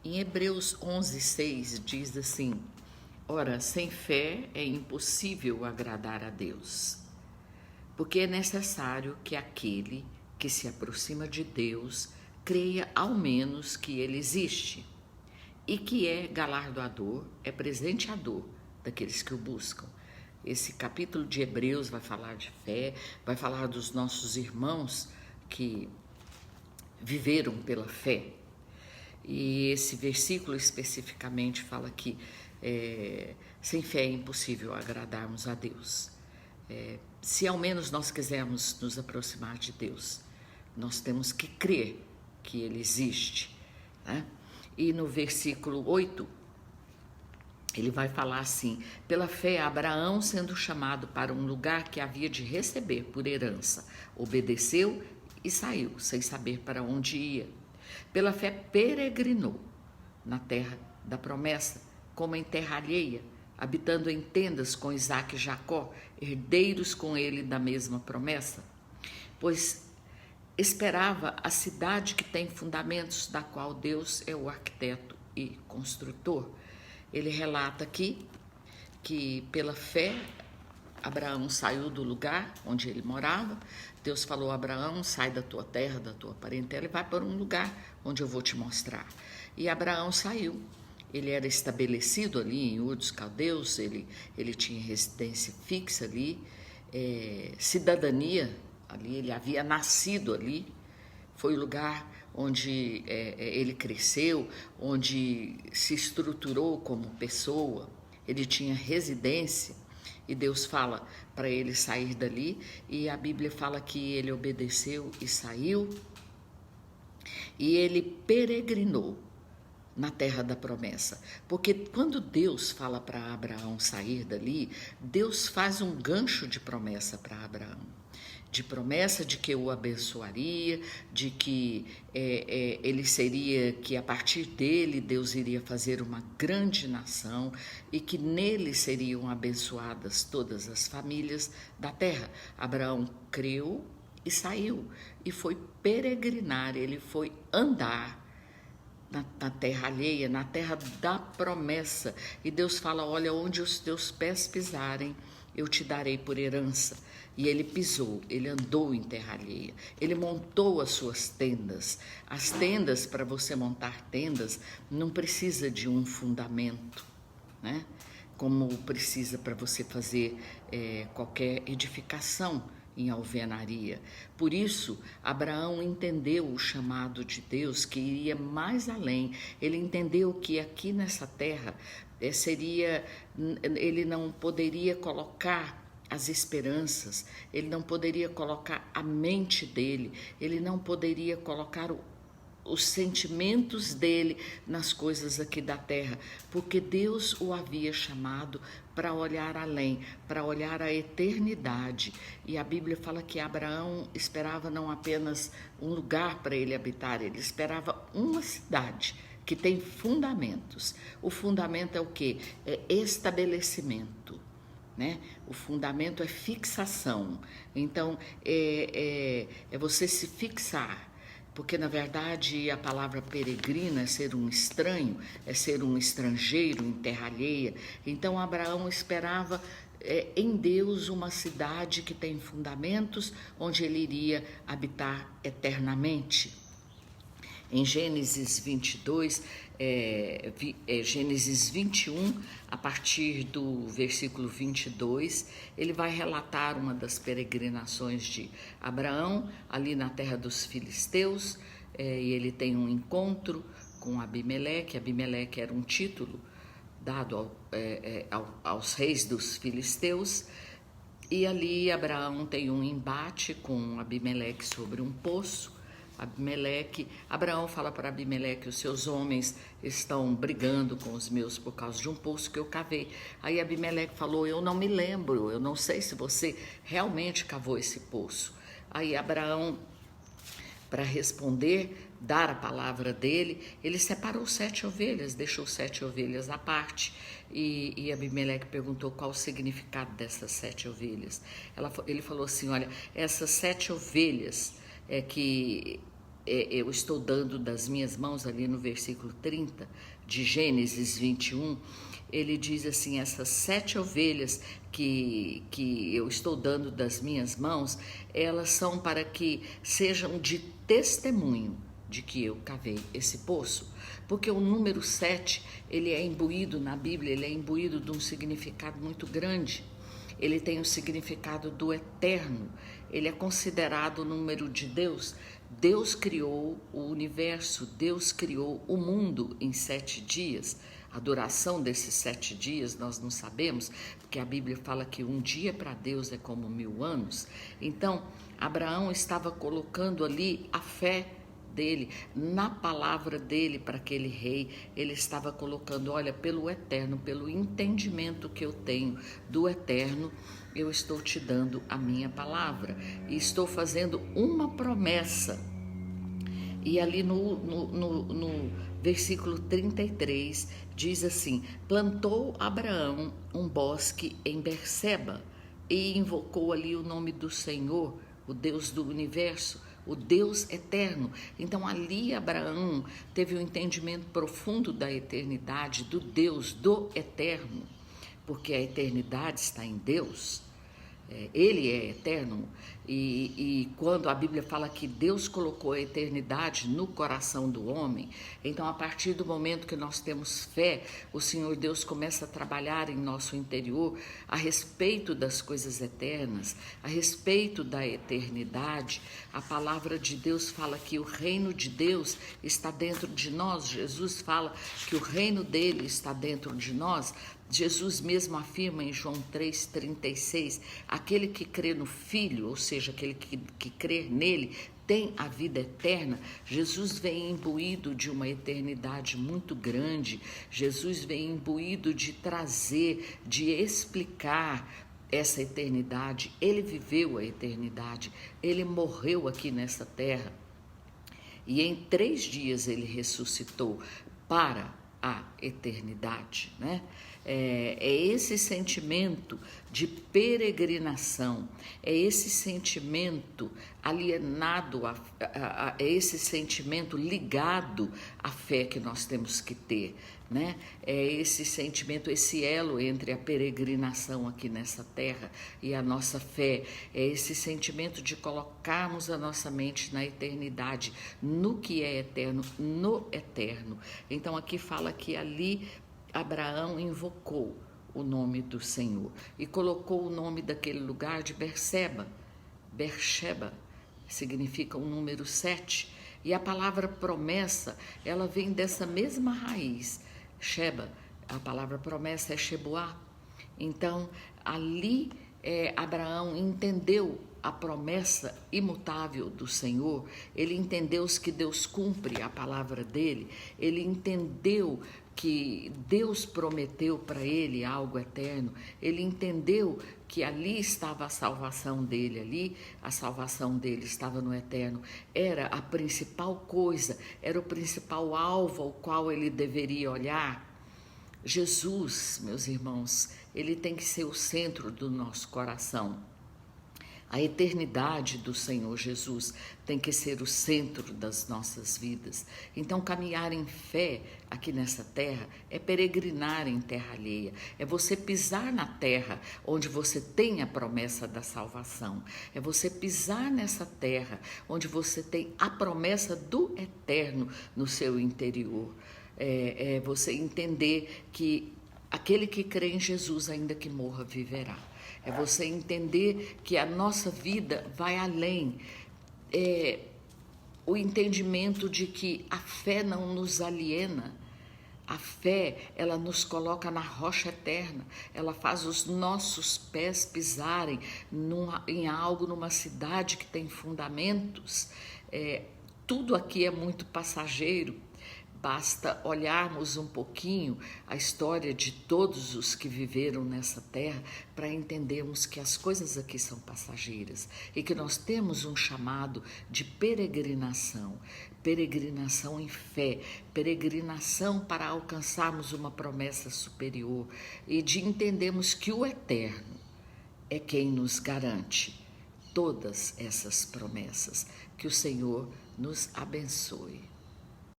Em Hebreus 11:6 diz assim: ora, sem fé é impossível agradar a Deus, porque é necessário que aquele que se aproxima de Deus creia ao menos que ele existe e que é galardoador, é presenteador daqueles que o buscam. Esse capítulo de Hebreus vai falar de fé, vai falar dos nossos irmãos que viveram pela fé. E esse versículo especificamente fala que sem fé é impossível agradarmos a Deus. Se ao menos nós quisermos nos aproximar de Deus, nós temos que crer que Ele existe, né? E no versículo 8, ele vai falar assim: pela fé, Abraão, sendo chamado para um lugar que havia de receber por herança, obedeceu e saiu, sem saber para onde ia. Pela fé, peregrinou na terra da promessa, como em terra alheia, habitando em tendas com Isaque e Jacó, herdeiros com ele da mesma promessa, pois esperava a cidade que tem fundamentos, da qual Deus é o arquiteto e construtor. Ele relata aqui que pela fé Abraão saiu do lugar onde ele morava. Deus falou: Abraão, sai da tua terra, da tua parentela e vai para um lugar onde eu vou te mostrar. E Abraão saiu. Ele era estabelecido ali em Ur dos Caldeus, ele tinha residência fixa ali, cidadania ali, ele havia nascido ali. Foi o lugar onde ele cresceu, onde se estruturou como pessoa. Ele tinha residência e Deus fala para ele sair dali, e a Bíblia fala que ele obedeceu e saiu, e ele peregrinou na terra da promessa. Porque quando Deus fala para Abraão sair dali, Deus faz um gancho de promessa para Abraão. De promessa de que o abençoaria, de que ele seria, que a partir dele Deus iria fazer uma grande nação e que nele seriam abençoadas todas as famílias da terra. Abraão creu e saiu e foi peregrinar, ele foi andar na terra alheia, na terra da promessa. E Deus fala: olha, onde os teus pés pisarem, eu te darei por herança. E ele pisou, ele andou em terra alheia, ele montou as suas tendas. As tendas, para você montar tendas, não precisa de um fundamento, né? Como precisa para você fazer qualquer edificação em alvenaria. Por isso, Abraão entendeu o chamado de Deus, que iria mais além. Ele entendeu que aqui nessa terra ele não poderia colocar as esperanças, ele não poderia colocar a mente dele, ele não poderia colocar os sentimentos dele nas coisas aqui da terra, porque Deus o havia chamado para olhar além, para olhar a eternidade. E a Bíblia fala que Abraão esperava não apenas um lugar para ele habitar, ele esperava uma cidade que tem fundamentos. O fundamento é o quê? É estabelecimento, né? O fundamento é fixação. Então, é você se fixar, porque na verdade a palavra peregrina é ser um estranho, é ser um estrangeiro em terra alheia. Então Abraão esperava em Deus uma cidade que tem fundamentos, onde ele iria habitar eternamente. Em Gênesis 22, Gênesis 21, a partir do versículo 22, ele vai relatar uma das peregrinações de Abraão, ali na terra dos filisteus, e ele tem um encontro com Abimeleque. Abimeleque era um título dado aos reis dos filisteus, e ali Abraão tem um embate com Abimeleque sobre um poço. Abraão fala para Abimeleque: os seus homens estão brigando com os meus por causa de um poço que eu cavei. Aí Abimeleque falou: eu não me lembro, eu não sei se você realmente cavou esse poço. Aí Abraão, para responder, dar a palavra dele, ele separou 7 ovelhas, deixou 7 ovelhas à parte. E Abimeleque perguntou qual o significado dessas 7 ovelhas. Ele falou assim: olha, essas 7 ovelhas que eu estou dando das minhas mãos, ali no versículo 30 de Gênesis 21, ele diz assim: essas 7 ovelhas que eu estou dando das minhas mãos, elas são para que sejam de testemunho de que eu cavei esse poço. Porque o número 7, ele é imbuído na Bíblia, ele é imbuído de um significado muito grande. Ele tem o significado do eterno, ele é considerado o número de Deus. Deus criou o universo, Deus criou o mundo em 7 dias. A duração desses 7 dias nós não sabemos, porque a Bíblia fala que um dia para Deus é como 1000 anos. Então, Abraão estava colocando ali a fé dele, na palavra dele para aquele rei. Ele estava colocando: olha, pelo eterno, pelo entendimento que eu tenho do eterno, eu estou te dando a minha palavra e estou fazendo uma promessa. E ali no versículo 33 diz assim: plantou Abraão um bosque em Berseba e invocou ali o nome do Senhor, o Deus do universo, o Deus eterno. Então ali Abraão teve um entendimento profundo da eternidade, do Deus, do eterno, porque a eternidade está em Deus. Ele é eterno, e quando a Bíblia fala que Deus colocou a eternidade no coração do homem, então a partir do momento que nós temos fé, o Senhor Deus começa a trabalhar em nosso interior a respeito das coisas eternas, a respeito da eternidade. A palavra de Deus fala que o reino de Deus está dentro de nós. Jesus fala que o reino dele está dentro de nós. Jesus mesmo afirma em João 3,36, aquele que crê no Filho, ou seja, aquele que crê nele, tem a vida eterna. Jesus vem imbuído de uma eternidade muito grande. Jesus vem imbuído de trazer, de explicar essa eternidade. Ele viveu a eternidade, ele morreu aqui nessa terra e em 3 dias ele ressuscitou para a eternidade, né? É esse sentimento de peregrinação, é esse sentimento alienado, é esse sentimento ligado à fé que nós temos que ter, né? É esse sentimento, esse elo entre a peregrinação aqui nessa terra e a nossa fé, é esse sentimento de colocarmos a nossa mente na eternidade, no que é eterno, no eterno. Então aqui fala que ali Abraão invocou o nome do Senhor e colocou o nome daquele lugar de Berseba. Berseba significa o número 7, e a palavra promessa, ela vem dessa mesma raiz. Sheba, a palavra promessa é Shebuá. Então ali Abraão entendeu a promessa imutável do Senhor, ele entendeu que Deus cumpre a palavra dele, ele entendeu que Deus prometeu para ele algo eterno, ele entendeu que ali estava a salvação dele, ali a salvação dele estava no eterno, era a principal coisa, era o principal alvo ao qual ele deveria olhar. Jesus, meus irmãos, ele tem que ser o centro do nosso coração. A eternidade do Senhor Jesus tem que ser o centro das nossas vidas. Então, caminhar em fé aqui nessa terra é peregrinar em terra alheia. É você pisar na terra onde você tem a promessa da salvação. É você pisar nessa terra onde você tem a promessa do eterno no seu interior. É você entender que aquele que crê em Jesus, ainda que morra, viverá. É você entender que a nossa vida vai além. O entendimento de que a fé não nos aliena. A fé, ela nos coloca na rocha eterna. Ela faz os nossos pés pisarem em algo, numa cidade que tem fundamentos. Tudo aqui é muito passageiro. Basta olharmos um pouquinho a história de todos os que viveram nessa terra para entendermos que as coisas aqui são passageiras e que nós temos um chamado de peregrinação, peregrinação em fé, peregrinação para alcançarmos uma promessa superior e de entendermos que o eterno é quem nos garante todas essas promessas. Que o Senhor nos abençoe.